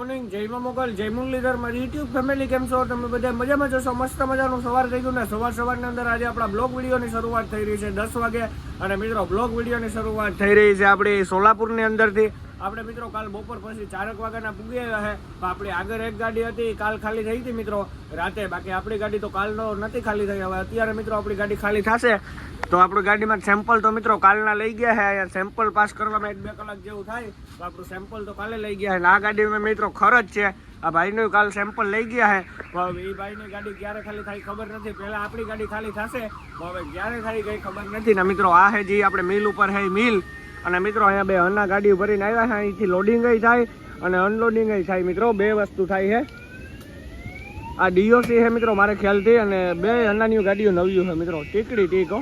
Morning જય મોગલ જય મુરલીધર મારી યુટ્યુબ ફેમિલી કેમ છો તમે બધા મજામાં જશો? મસ્ત મજાનું સવાર થઈ ગયું ને સવારની અંદર આજે આપણા બ્લોગ વિડીયોની શરૂઆત થઈ રહી છે 10 વાગે અને મિત્રો બ્લોગ વિડીયોની શરૂઆત થઈ રહી છે આપણી સોલાપુરની અંદરથી. આપણે મિત્રો કાલ બપોર પછી 4 વાગ્યાના પૂગી આવ્યા છે. આપણી આગળ એક ગાડી હતી કાલ ખાલી થઈ હતી મિત્રો રાતે, બાકી આપણી ગાડી તો કાલનો નથી ખાલી થઈ. હવે અત્યારે મિત્રો આપણી ગાડી ખાલી થશે તો આપણી ગાડીમાં સેમ્પલ તો મિત્રો કાલના લઈ ગયા છે. અહીંયા સેમ્પલ પાસ કરવામાં 1-2 કલાક જેવું થાય તો આપણું સેમ્પલ તો કાલે લઈ ગયા છે. આ ગાડીમાં મિત્રો ખર્ચ છે. આ ભાઈનું કાલ સેમ્પલ લઈ ગયા છે. હવે એ ભાઈની ગાડી ક્યારે ખાલી થાય ખબર નથી. પહેલાં આપણી ગાડી ખાલી થશે, હવે ક્યારે થાય કંઈ ખબર નથી ને મિત્રો. આ છે જે આપણે મિલ ઉપર છે મિલ, અને મિત્રો અહીંયા બે અન્ના ગાડી ભરીને આવ્યા છે. અહીંથી લોડિંગ થાય અને અનલોડિંગ થાય મિત્રો, બે વસ્તુ થાય છે. આ ડીઓસી છે મિત્રો મારે ખ્યાલથી, અને બે અન્નાની ગાડીઓ નવી છે મિત્રો, ટીકડી ટીકો.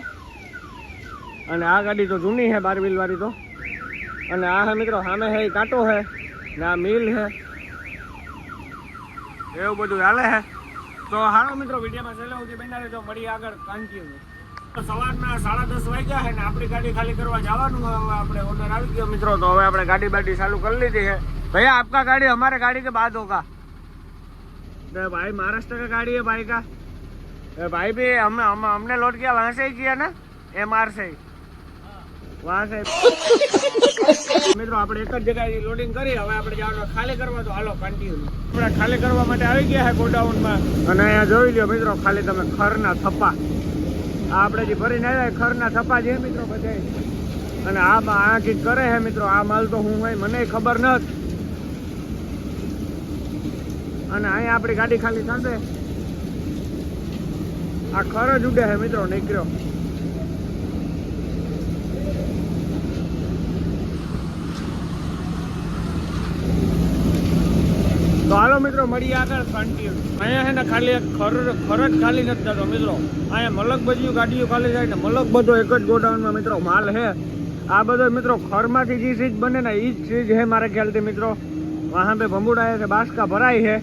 અને આ ગાડી તો જૂની છે 12 વ્હીલ વાળી તો. અને આ છે મિત્રો સામે છે કાંટો છે ને આ મિલ છે, એવું બધું હાલે છે. તો હાલો મિત્રો વિડીયોમાં છેલ્લે સુધી બન્યા રહેજો, મળીએ આગળ કન્ટિન્યુ. સવારના 10:30 વાગ્યા છે ને આપણી ગાડી ખાલી કરવા જવાનું. હવે આપણે ઓર્ડર આવી ગયો મિત્રો, તો હવે આપણે ગાડી બાડી ચાલુ કરી લીધી છે. भैया आपका गाड़ी हमारे गाड़ी के बाद होगा? भाई महाराष्ट्र का गाड़ी है भाई का। भाई भी हमने लोड किया वहां से ही किया ना, MR से वहां से મિત્રો આપણે એક જ જગ્યાએ લોડિંગ કરી. હવે આપણે જવાનું ખાલી કરવા, તો હાલો કન્ટિન્યુ. આપણે ખાલી કરવા માટે આવી ગયા છે ગોડાઉનમાં. અને અહીંયા જોઈ લ્યો મિત્રો ખાલી તમે ખરના થપ્પા, આ આપણે જે ભરીને આવ્યા ખરના થપ્પા છે મિત્રો બધા. અને આ કીક કરે છે મિત્રો. આ માલ તો હું હોય મને ખબર નથી. અને અહીંયા આપણી ગાડી ખાલી થશે. આ ખર જ ઉડે છે મિત્રો, નીકળ્યો. તો હાલો મિત્રો મળીએ આગળ કન્ટિન્યુ. અહીંયા છે ને ખાલી એક ખર જ ખાલી નથી થતો મિત્રો. અહીંયા મલક બધી ગાડીઓ ખાલી થાય ને મલક બધો એક જ ગોડાઉનમાં મિત્રો માલ છે. આ બધો મિત્રો ખરમાંથી જે ચીજ બને ને એ જ ચીજ છે મારા ખ્યાલથી મિત્રો. વહાં પે ભંબુડા છે, બાસકા ભરાઈ છે.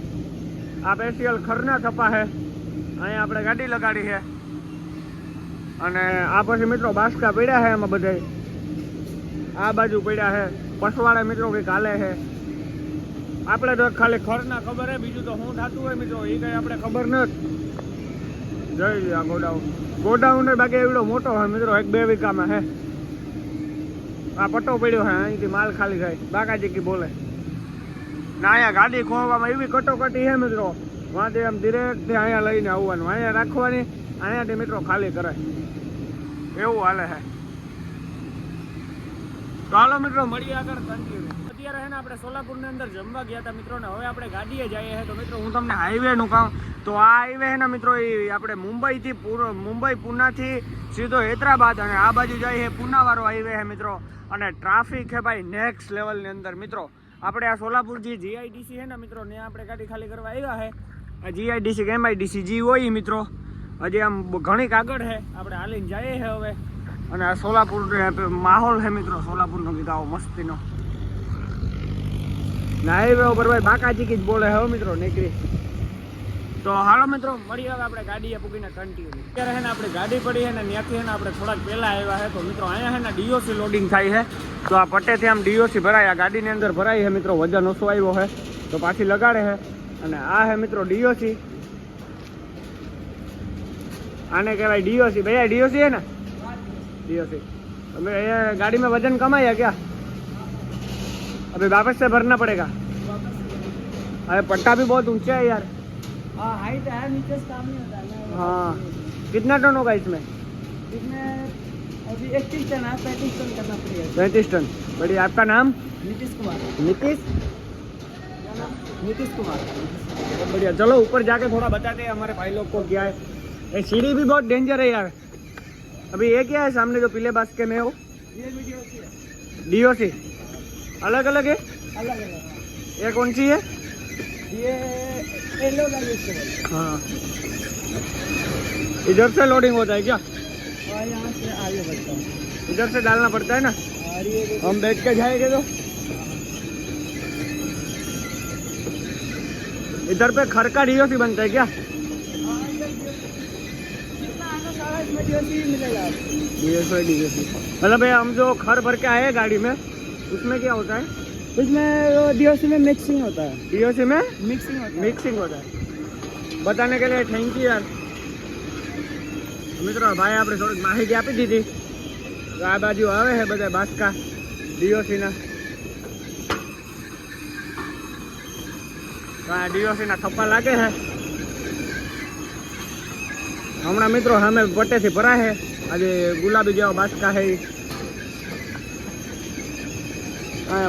આ સ્પેશિયલ ખરના થપ્પા છે. અહીંયા આપણે ગાડી લગાડી છે. અને આ પછી મિત્રો બાસકા પડ્યા છે એમાં બધા. આ બાજુ પડ્યા છે પસવાડા મિત્રો કંઈક હાલે છે. આપણે તો ખાલી ખરના ખબર છે, બીજું તો શું થતું હોય મિત્રો એ કંઈ આપણે ખબર નથી. જોઈ લો આ ગોડાઉન બાકી એવડો મોટો હોય મિત્રો, 1-2 વીઘામાં છે. આ પટ્ટો પડ્યો છે, અહીંથી માલ ખાલી થાય. બાકાજી કી બોલે ના. અહીંયા ગાડી ખોવામાં એવી કટોકટી છે મિત્રો, વાંથી આમ ડિરેક્ટથી અહીંયા લઈને આવવાનું, અહીંયા રાખવાની, અહીંયાથી મિત્રો ખાલી કરાય એવું હાલે છે. તો હાલો મિત્રો મળીએ આગળ કન્ટિન્યુ. અત્યારે છે ને આપણે સોલાપુરની અંદર જમવા ગયા હતા મિત્રો, ને હવે આપણે ગાડીએ જઈએ છીએ. તો મિત્રો હું તમને હાઈવેનું કહું તો આ હાઈવે છે ને મિત્રો એ આપણે મુંબઈ પુનાથી સીધો હૈદરાબાદ, અને આ બાજુ જાય છે પુનાવાળો હાઈવે છે મિત્રો. અને ટ્રાફિક છે ભાઈ નેક્સ્ટ લેવલની અંદર મિત્રો. આપણે આ સોલાપુર જે GIDC છે ને મિત્રો, ને આપણે ગાડી ખાલી કરવા આવ્યા છે. આ GIDC કે MIDC જે હોય મિત્રો હજી આમ ઘણી આગળ છે. આપણે હાલીને જઈએ છે હવે. અને આ સોલાપુર માહોલ છે મિત્રો, સોલાપુરનો કીધા મસ્તીનો. ના હાઈવે ઉપર ભાઈ બાકાજી કી જ બોલે હવે મિત્રો નીકળી. તો હાલો મિત્રો મળીએ હવે આપણે ગાડીએ પૂગીને કન્ટિન્યુ. અત્યારે છે ને આપણે ગાડી પડી છે ને ત્યાંથી છે ને આપણે થોડાક પહેલા આવ્યા છે. તો મિત્રો અહીંયા છે ને DOC લોડિંગ થાય છે. તો આ પટ્ટેથી આમ DOC ભરાય, આ ગાડીની અંદર ભરાય છે મિત્રો. વજન ઓછો આવ્યો છે તો પાછી લગાડે છે. અને આ છે મિત્રો DOC, આને કહેવાય DOC. ભैया DOC है ना, DOC. अबे ये गाड़ी में वजन कम है क्या? अभी वापस से भरना पड़ेगा. अरे पट्टा भी बहुत ऊंचा है यार. हाँ हाइट है, नीचे से काम नहीं होता है. हाँ कितना टन होगा इसमें? इसमें अभी 31 टन है, 35 टन करना पड़ेगा. 35 टन. बढ़िया. आपका नाम? नीतीश कुमार. नीतीश कुमार. बढ़िया. चलो ऊपर जाके थोड़ा बताते हैं हमारे भाई लोग को क्या है. ये सीढ़ी भी बहुत डेंजर है यार. अभी ये क्या है सामने जो पीले बास्के में हो? ये भी DOC है. DOC अलग अलग है? अलग अलग. ये कौन सी है? ये येलो गाड़ी है. हाँ इधर से लोडिंग होता है क्या? और यहाँ से आगे बढ़ता है. इधर से डालना पड़ता है ना. और ये हम बैठ के जाएंगे तो इधर पे खर का DOC बनता है क्या? मिलेगा. DOC मतलब हम जो खर भर के आए गाड़ी में उसमें क्या होता है? उसमें वो DOC में मिक्सिंग होता है, डीओसी में मिक्सिंग होता है। मिक्सिंग होता है। बताने के लिए थैंक यू यार। મિત્રો ભાઈ આપણે થોડીક માહિતી આપી દીધી તો આ બાજુ આવે છે બધા બાસ્કા ડીઓસીના તો આ ડીઓસીના થપ્પા લાગે છે હમણાં મિત્રો સામે પટ્ટેથી ભરાય છે આજે ગુલાબી જેવા બાસ્કા છે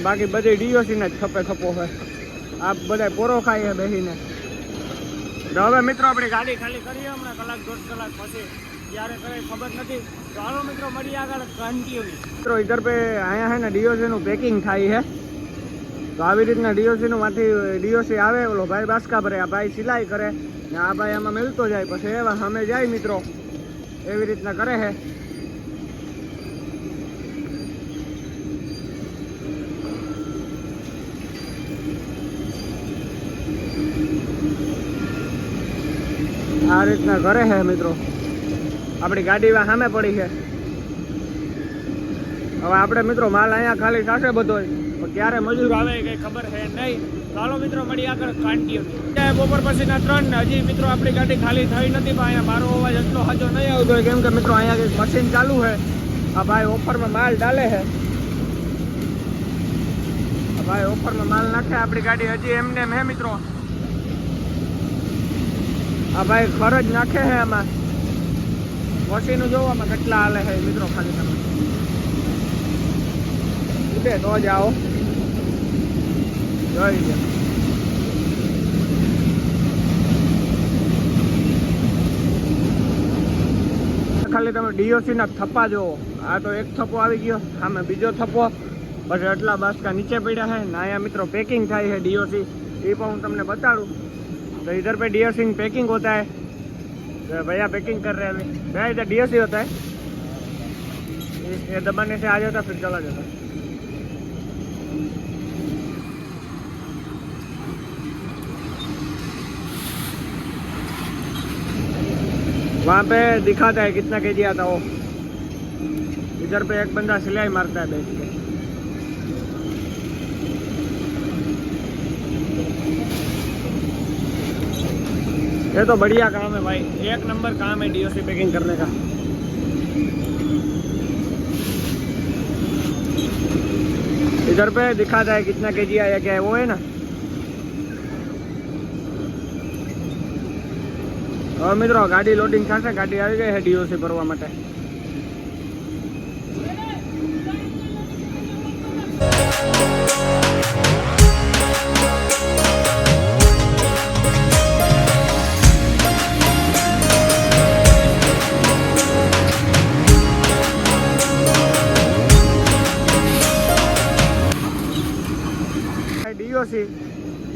બાકી બધી ડીઓસીના જ થપ્પે થપ્પો છે આ બધા પોરો ખાય છે બેસીને તો હવે મિત્રો આપણી ગાડી ખાલી કરીએ હમણાં કલાક દોઢ કલાક પછી ક્યારે કરે ખબર નથી તો હાલો મિત્રો મળીએ આગળ કન્ટિન્યુ મિત્રો ઇધર પે અહીંયા છે ને ડીઓસીનું પેકિંગ થાય છે તો આવી રીતના ડીઓસીનું માંથી ડીઓસી આવે ઓલો ભાઈ બાસ્કા ભરે આ ભાઈ સિલાઈ કરે ને આ ભાઈ આમાં મેળતો જાય પછી એવા સામે જાય મિત્રો એવી રીતના કરે છે આ રીતના કરે છે મિત્રો આપણી ગાડી સામે પડી છે હવે આપણે મિત્રો માલ અહીંયા ખાલી થશે બધો પણ ક્યારે મજૂર આવે કઈ ખબર છે નહીં ચાલો મિત્રો મળી આગળ કાંટીઓ બપોર પછીના 3 ને હજી મિત્રો આપણી ગાડી ખાલી થઈ નથી પણ અહીંયા મારો અવાજ એટલો સાચો નહીં આવતો હોય કેમ કે મિત્રો અહીંયા કંઈક મશીન ચાલુ છે આ ભાઈ ઓફરમાં માલ ડાલે છે આ ભાઈ ઓફરમાં માલ નાખે આપણી ગાડી હજી એમને એમ હે મિત્રો આ ભાઈ ખરજ નાખે છે આમાં મશીન જોવામાં કેટલા હાલે છે મિત્રો ખાલી તમે ઉઠે તો જ આવો જોઈ લો ખાલી તમે ડીઓસી ના થપ્પા જોવો આ તો એક થપ્પો આવી ગયો સામે બીજો થપ્પો પછી એટલા બાસ્કા નીચે પડ્યા છે ને અહીંયા મિત્રો પેકિંગ થાય છે ડીઓસી એ પણ હું તમને બતાડું तो इधर पे डीओसी पैकिंग होता है तो भैया पैकिंग कर रहे हैं अभी भैया इधर डीओसी होता है ये दबाने से आ जाता फिर चला जाता वहाँ पे दिखाता है कितना केजी आता हो इधर पे एक बंदा सिलाई मारता है बैठ के ये तो बढ़िया काम है भाई एक नंबर काम है डीओसी पैकिंग करने का इधर पे दिखाता है कितना केजी आया क्या है वो है ना और मित्रों गाड़ी लोडिंग थशे गाड़ी આવી ગઈ છે डीओसी ભરવા માટે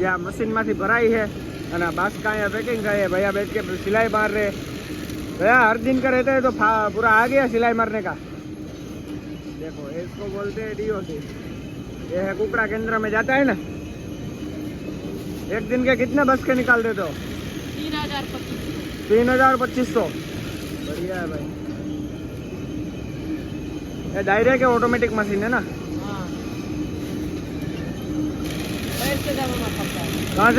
या मशीन में भराई है और बास्का यहाँ पैकिंग है भैया बैठ के सिलाई मार रहे भैया हर दिन का रहता है तो पूरा आ गया सिलाई मारने का देखो इसको बोलते हैं डीओसी ये है कुकड़ा केंद्र में जाता है ना एक दिन के कितने बस के निकाल देते हो 3,000-2,500 बढ़िया है भाई ये डायरेक्ट ऑटोमेटिक मशीन है ना कहाँ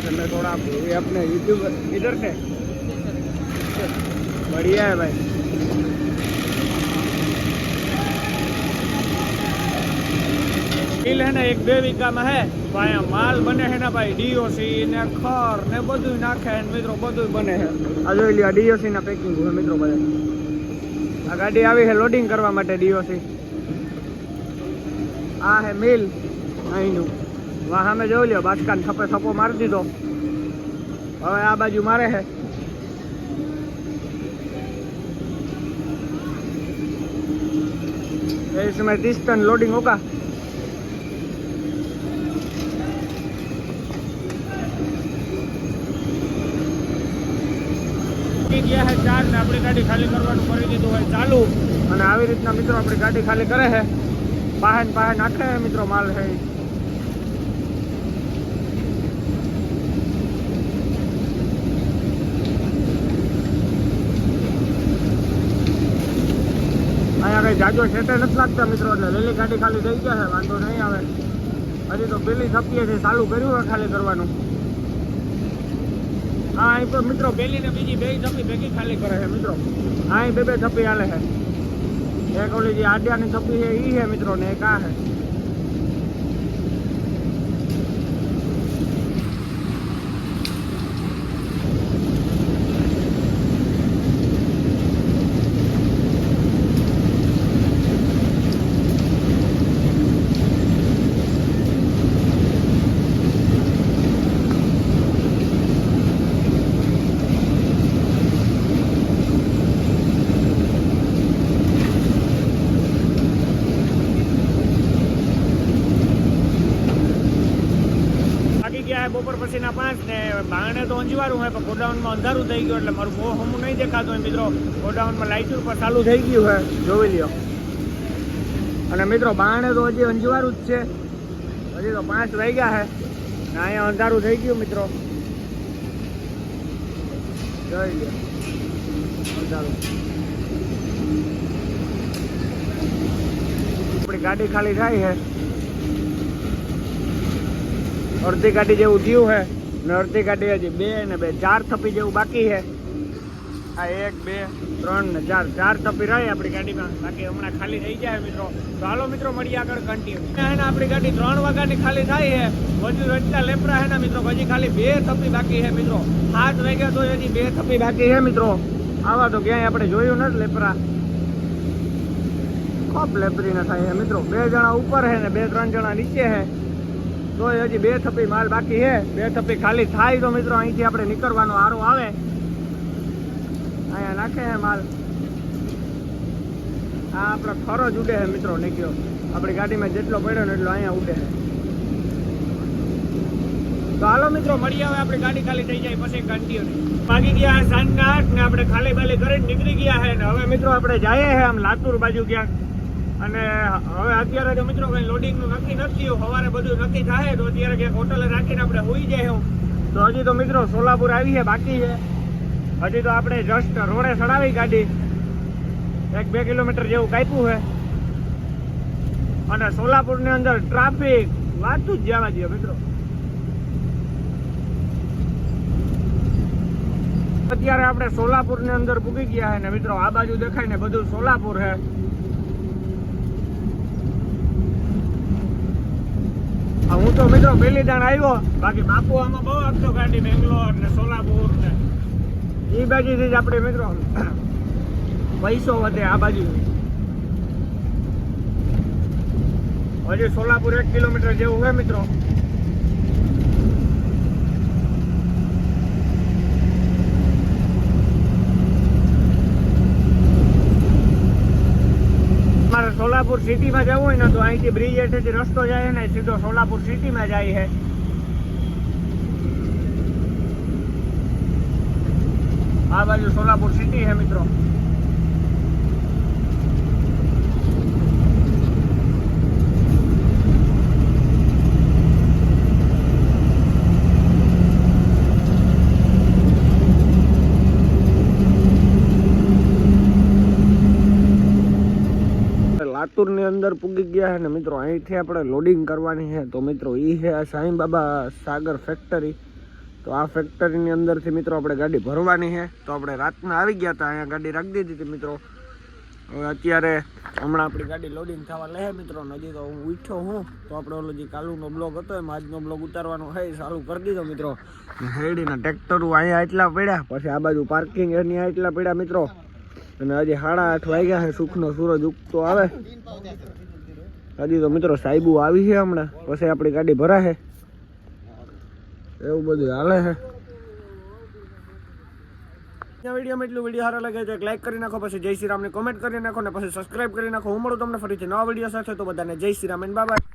से मैं थोड़ा ये अपने यूट्यूब इधर से बढ़िया है भाई मिल है ना 1-2 वीघा में है तो अँ माल बने है ना भाई डीओसी ने खर ने बधु नाखे मित्रों बधु बने है आ जो लिया डीओसी ना पेकिंग है मित्रों बधे आ गाड़ी आई है लोडिंग करवा माटे डीओसी आ है मिल अहींनु वहाँ में जो लियो बास्का थप्पे थप्पो मार दीधो हवे आ बाजू मारे है इसमें 30 टन लोडिंग होगा गया है 4 ने अपनी गाड़ी खाली करवानुं करी दीधुं है चालू अने आवी रीतना मित्रों अपनी गाड़ी खाली करे है बाहर बाहर नाखे है मित्रों माल है જાજો સેટે નથી લાગતા મિત્રો, એટલે વહેલી ગાડી ખાલી થઈ ગયા છે, વાંધો નહીં આવે. હજી તો પેલી થપીએ છે, ચાલુ કર્યું હોય ખાલી કરવાનું. હા અહીં તો મિત્રો પેલી ને બીજી બે થપી ભેગી ખાલી કરે છે મિત્રો. અહીં બે થપી હાલે છે. એક ઓલી જે આડિયાની થપી છે એ છે મિત્રો, ને એક આ છે. બપોર પછીના 5 ને બારણે તો અંજવાળું હોય, પણ ગોડાઉનમાં અંધારું થઈ ગયું એટલે મારું બહુ હમું નહીં દેખાતું હોય મિત્રો. ગોડાઉનમાં લાઇટ ઉપર ચાલુ થઈ ગયું હોય, જોઈ લ્યો. અને મિત્રો બારણે તો હજી અંજવાળું જ છે, હજી તો 5 વાગ્યા છે ને અહીંયા અંધારું થઈ ગયું મિત્રો, જોઈ લ્યો અંધારું. આપણી ગાડી ખાલી થાય છે, અડધી ગાડી જેવું થયું છે ને અડધી ગાડી હજી 2 ને 2 4 થપી જેવું બાકી છે. આ 1 2 3 ને 4 થપી રહી આપણી ગાડીમાં, બાકી હમણાં ખાલી થઈ જાય મિત્રો. તો હાલો મિત્રો મળીએ આગળ કન્ટિન્યુ. આપણી ગાડી 3 વાગ્યાની ખાલી થાય છે, હજુ રચના લેપરા છે ને મિત્રો, હજી ખાલી 2 થપી બાકી છે મિત્રો. 7 વાગ્યા તો હજી 2 થપી બાકી છે મિત્રો. આવા તો ક્યાંય આપણે જોયું નથી લેપરા, ખોપ લેપરી ના થાય છે મિત્રો. 2 જણા ઉપર છે ને 2-3 જણા નીચે છે, તો હજી 2 થપી માલ બાકી છે. 2 થપી ખાલી થાય તો મિત્રો અહીંથી આપણે નીકળવાનો આરો આવે, અહીંયા નાખે છે માલ. આ આપણો ખરો જ ઉડે છે મિત્રો, નીકળ્યો આપણી ગાડીમાં જેટલો પડ્યો ને એટલો અહીંયા ઉડે છે. તો હાલો મિત્રો મળીએ, હવે આપણી ગાડી ખાલી થઈ જાય પછી કન્ટિન્યુ. વાગી ગયા સાંજના 8 ને આપણે ખાલી બાલી કરીને નીકળી ગયા છે ને હવે મિત્રો આપણે જઈએ છે આમ લાતુર બાજુ ક્યાંક. અને હવે અત્યારે તો મિત્રો કઈ લોડિંગનું નક્કી નથી થયું, સવારે બધું નક્કી થાય તો અત્યારે ક્યાંક હોટલે રાખીને આપણે હોઈ જાય. તો હજી તો મિત્રો સોલાપુર આવી છે બાકી છે, હજી તો આપણે જસ્ટ રોડે ચડાવી ગાડી, 1-2 કિલોમીટર જેવું કાપ્યું છે. અને સોલાપુરની અંદર ટ્રાફિક વાતું જ જવા દે મિત્રો. અત્યારે આપણે સોલાપુરની અંદર પૂગી ગયા છે ને મિત્રો, આ બાજુ દેખાય ને બધું સોલાપુર છે. હું તો મિત્રો પહેલી દાણ આવ્યો, બાકી બાપુ આમાં બહુ આપતો ગાડી, બેંગ્લોર ને સોલાપુર ને એ બાજુથી જ આપણે મિત્રો પૈસો વધે. આ બાજુ હજી સોલાપુર 1 કિલોમીટર જેવું હોય મિત્રો. મારે સોલાપુર સિટીમાં જવું હોય ને તો અહીંથી બ્રિજ હેઠેથી રસ્તો જાય ને સીધો સોલાપુર સિટીમાં જાય છે. આ બાજુ સોલાપુર સિટી છે મિત્રો. લાતુરની અંદર પૂગી ગયા છે ને મિત્રો, અહીંથી આપણે લોડિંગ કરવાની છે. તો મિત્રો એ છે આ સાંઈ બાબા સાગર ફેક્ટરી. તો આ ફેક્ટરીની અંદરથી મિત્રો આપણે ગાડી ભરવાની છે. તો આપણે રાતના આવી ગયા હતા, અહીંયા ગાડી રાખી દીધી હતી મિત્રો. હવે અત્યારે હમણાં આપણી ગાડી લોડિંગ થવા લે મિત્રો. નદી તો હું ઉઠ્યો હું તો આપણે ઓલો જે કાલુનો બ્લોગ હતો એમાં આજનો બ્લોગ ઉતારવાનો છે ચાલુ કરી દીધો મિત્રો. હેડીના ટ્રેક્ટરો અહીંયા એટલા પડ્યા, પછી આ બાજુ પાર્કિંગ એની એટલા પડ્યા મિત્રો. અને હજી 8:30 વાગ્યા છે, સુખનો સૂરજ ઉગતો આવે. હજી તો મિત્રો સાહેબુ આવી છે હમણાં, પછી આપણી ગાડી ભરાશે. એવું બધું હાલે છે. વિડીયોમાં એટલું વિડીયો સારો લાગે તો એક લાઈક કરી નાખો, પછી જય શ્રી રામની કોમેન્ટ કરી નાખો, ને પછી સબસ્ક્રાઇબ કરી નાખો. હું મળું તમને ફરીથી નવા વિડીયો સાથે. તો બધાને જય શ્રી રામ અને બાય બાય.